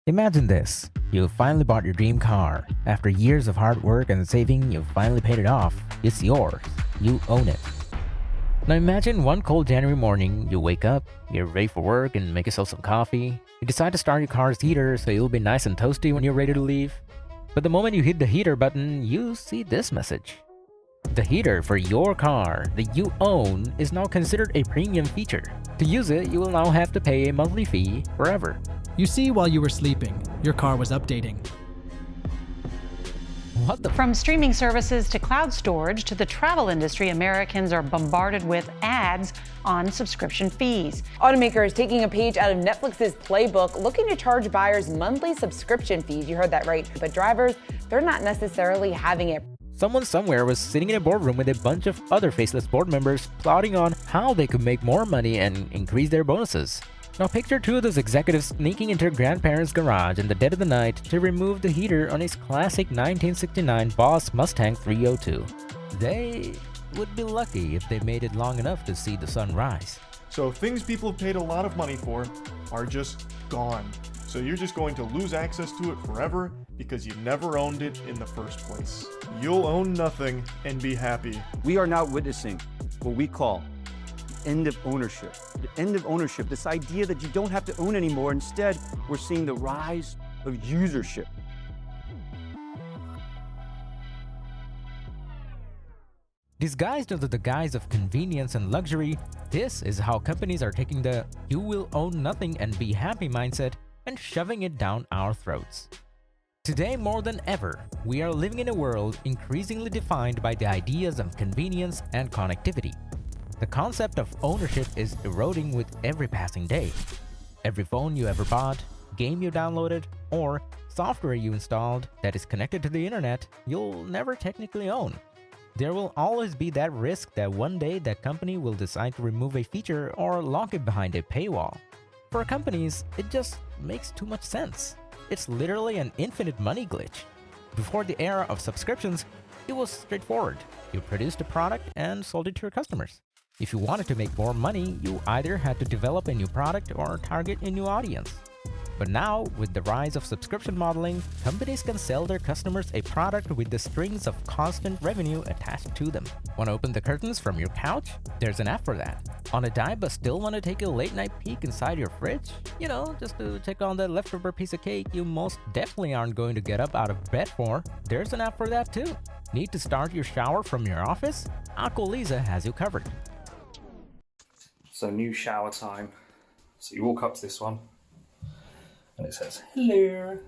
Imagine this. You finally bought your dream car. After years of hard work and saving, you finally paid it off. It's yours. You own it. Now imagine one cold January morning, you wake up, you're ready for work and make yourself some coffee. You decide to start your car's heater so it'll be nice and toasty when you're ready to leave. But the moment you hit the heater button, you see this message. The heater for your car that you own is now considered a premium feature. To use it, you will now have to pay a monthly fee forever. You see, while you were sleeping, your car was updating. What the From streaming services to cloud storage to the travel industry, Americans are bombarded with ads on subscription fees. Automakers taking a page out of Netflix's playbook, looking to charge buyers monthly subscription fees. You heard that right. But drivers, they're not necessarily having it. Someone somewhere was sitting in a boardroom with a bunch of other faceless board members plotting on how they could make more money and increase their bonuses. Now picture two of those executives sneaking into their grandparents' garage in the dead of the night to remove the heater on his classic 1969 Boss Mustang 302. They would be lucky if they made it long enough to see the sun rise. So things people have paid a lot of money for are just gone. So you're just going to lose access to it forever because you never owned it in the first place. You'll own nothing and be happy. We are now witnessing what we call the end of ownership. The end of ownership, this idea that you don't have to own anymore. Instead, we're seeing the rise of usership. Disguised under the guise of convenience and luxury, this is how companies are taking the "you will own nothing and be happy" mindset and shoving it down our throats. Today more than ever, we are living in a world increasingly defined by the ideas of convenience and connectivity. The concept of ownership is eroding with every passing day. Every phone you ever bought, game you downloaded, or software you installed that is connected to the internet, you'll never technically own. There will always be that risk that one day that company will decide to remove a feature or lock it behind a paywall. For companies, it just makes too much sense. It's literally an infinite money glitch. Before the era of subscriptions, it was straightforward. You produced a product and sold it to your customers. If you wanted to make more money, you either had to develop a new product or target a new audience. But now, with the rise of subscription modeling, companies can sell their customers a product with the strings of constant revenue attached to them. Want to open the curtains from your couch? There's an app for that. On a diet but still want to take a late night peek inside your fridge? You know, just to check on that leftover piece of cake you most definitely aren't going to get up out of bed for? There's an app for that too. Need to start your shower from your office? Aqualisa has you covered. So new shower time. So you walk up to this one and it says, hello.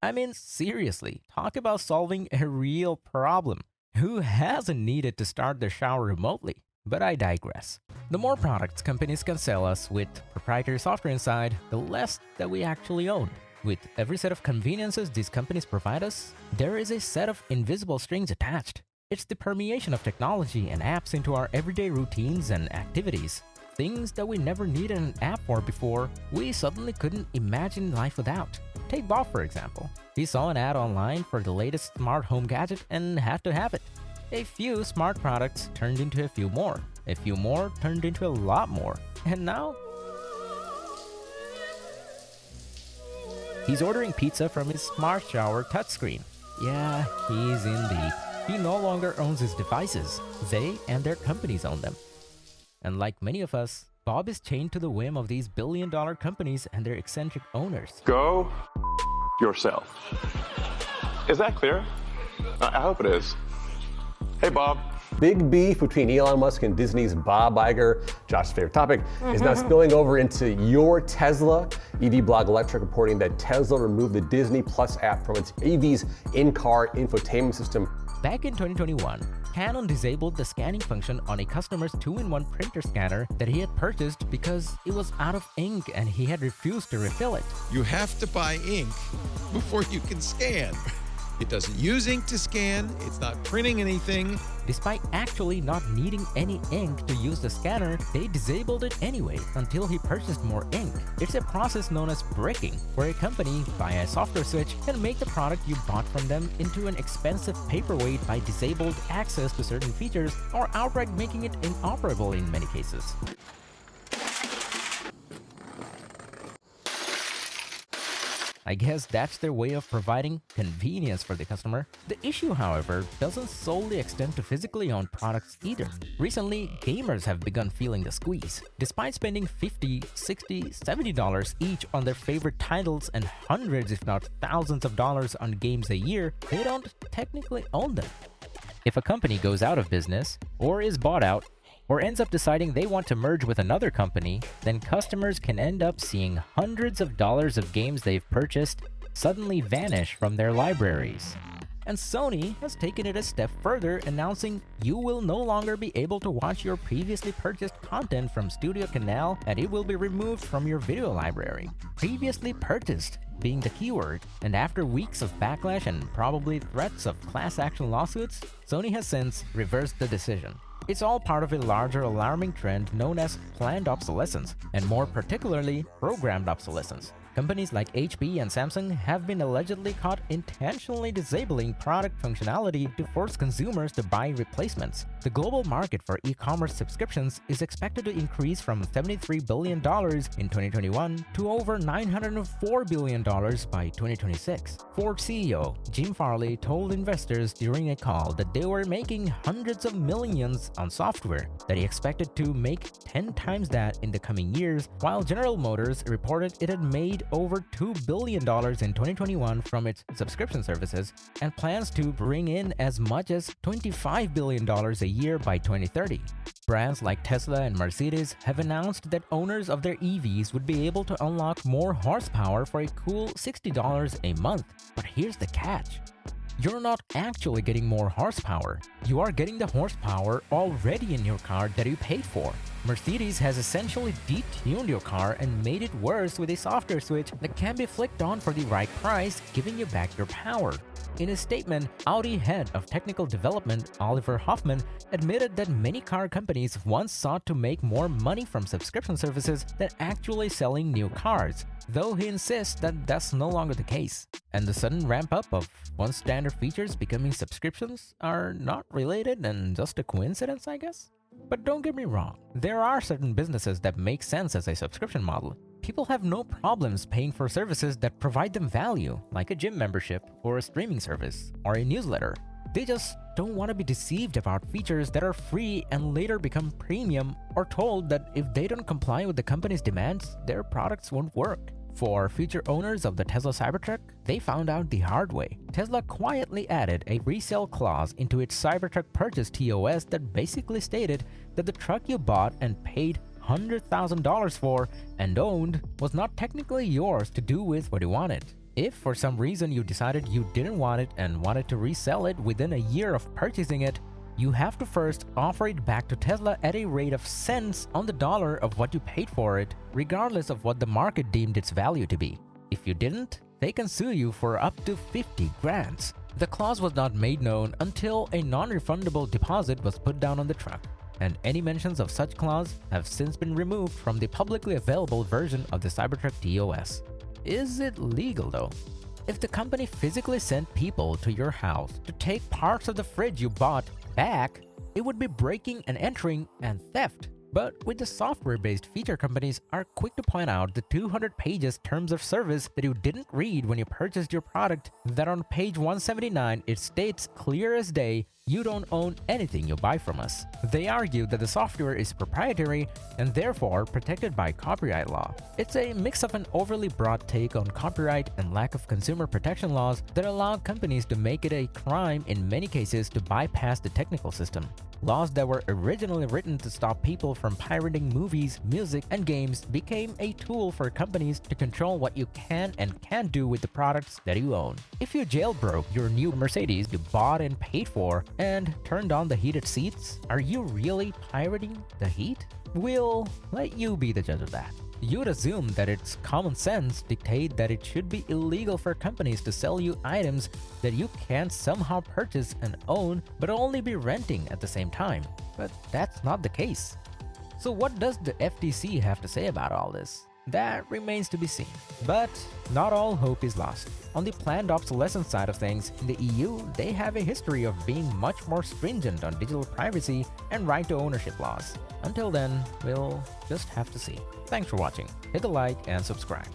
I mean, seriously, talk about solving a real problem. Who hasn't needed to start their shower remotely? But I digress. The more products companies can sell us with proprietary software inside, the less that we actually own. With every set of conveniences these companies provide us, there is a set of invisible strings attached. It's the permeation of technology and apps into our everyday routines and activities. Things that we never needed an app for before, we suddenly couldn't imagine life without. Take Bob for example. He saw an ad online for the latest smart home gadget and had to have it. A few smart products turned into a few more turned into a lot more. And now, he's ordering pizza from his smart shower touchscreen. Yeah, he's in deep. He no longer owns his devices. They and their companies own them. And like many of us, Bob is chained to the whim of these billion-dollar companies and their eccentric owners. Go yourself. Is that clear? I hope it is. Hey, Bob. Big beef between Elon Musk and Disney's Bob Iger, Josh's favorite topic, is now spilling over into your Tesla. EV blog Electric reporting that Tesla removed the Disney Plus app from its EV's in-car infotainment system. Back in 2021, Canon disabled the scanning function on a customer's 2-in-1 printer scanner that he had purchased because it was out of ink and he had refused to refill it. You have to buy ink before you can scan. It doesn't use ink to scan, it's not printing anything. Despite actually not needing any ink to use the scanner, they disabled it anyway until he purchased more ink. It's a process known as bricking, where a company, via a software switch, can make the product you bought from them into an expensive paperweight by disabled access to certain features or outright making it inoperable in many cases. I guess that's their way of providing convenience for the customer. The issue, however, doesn't solely extend to physically owned products either. Recently, gamers have begun feeling the squeeze. Despite spending $50, $60, $70 each on their favorite titles and hundreds if not thousands of dollars on games a year, they don't technically own them. If a company goes out of business, or is bought out, or ends up deciding they want to merge with another company, then customers can end up seeing hundreds of dollars of games they've purchased suddenly vanish from their libraries. And Sony has taken it a step further, announcing you will no longer be able to watch your previously purchased content from Studio Canal, and it will be removed from your video library. Previously purchased being the keyword, and after weeks of backlash and probably threats of class action lawsuits, Sony has since reversed the decision. It's all part of a larger alarming trend known as planned obsolescence, and more particularly, programmed obsolescence. Companies like HP and Samsung have been allegedly caught intentionally disabling product functionality to force consumers to buy replacements. The global market for e-commerce subscriptions is expected to increase from $73 billion in 2021 to over $904 billion by 2026. Ford CEO Jim Farley told investors during a call that they were making hundreds of millions on software, that he expected to make 10 times that in the coming years, while General Motors reported it had made over $2 billion in 2021 from its subscription services and plans to bring in as much as $25 billion a year by 2030. Brands like Tesla and Mercedes have announced that owners of their EVs would be able to unlock more horsepower for a cool $60 a month. But here's the catch. You're not actually getting more horsepower. You are getting the horsepower already in your car that you paid for. Mercedes has essentially detuned your car and made it worse with a software switch that can be flicked on for the right price, giving you back your power. In a statement, Audi head of technical development Oliver Hoffman admitted that many car companies once sought to make more money from subscription services than actually selling new cars, though he insists that that's no longer the case. And the sudden ramp-up of once standard features becoming subscriptions are not related and just a coincidence, I guess? But don't get me wrong, there are certain businesses that make sense as a subscription model. People have no problems paying for services that provide them value, like a gym membership or a streaming service or a newsletter. They just don't want to be deceived about features that are free and later become premium, or told that if they don't comply with the company's demands, their products won't work. For future owners of the Tesla Cybertruck, they found out the hard way. Tesla quietly added a resale clause into its Cybertruck purchase TOS that basically stated that the truck you bought and paid $100,000 for and owned was not technically yours to do with what you wanted. If for some reason you decided you didn't want it and wanted to resell it within a year of purchasing it, you have to first offer it back to Tesla at a rate of cents on the dollar of what you paid for it, regardless of what the market deemed its value to be. If you didn't, they can sue you for up to 50 grand. The clause was not made known until a non-refundable deposit was put down on the truck, and any mentions of such clause have since been removed from the publicly available version of the Cybertruck TOS. Is it legal though? If the company physically sent people to your house to take parts of the fridge you bought back, it would be breaking and entering and theft. But with the software-based feature companies are quick to point out the 200 pages terms of service that you didn't read when you purchased your product, that on page 179 it states clear as day, you don't own anything you buy from us. They argue that the software is proprietary and therefore protected by copyright law. It's a mix of an overly broad take on copyright and lack of consumer protection laws that allow companies to make it a crime in many cases to bypass the technical system. Laws that were originally written to stop people from pirating movies, music, and games became a tool for companies to control what you can and can't do with the products that you own. If you jailbroke your new Mercedes you bought and paid for, and turned on the heated seats? Are you really pirating the heat? We'll let you be the judge of that. You'd assume that it's common sense dictate that it should be illegal for companies to sell you items that you can't somehow purchase and own but only be renting at the same time. But that's not the case. So what does the FTC have to say about all this? That remains to be seen. But not all hope is lost. On the planned obsolescence side of things, in the EU, they have a history of being much more stringent on digital privacy and right to ownership laws. Until then, we'll just have to see. Thanks for watching. Hit the like and subscribe.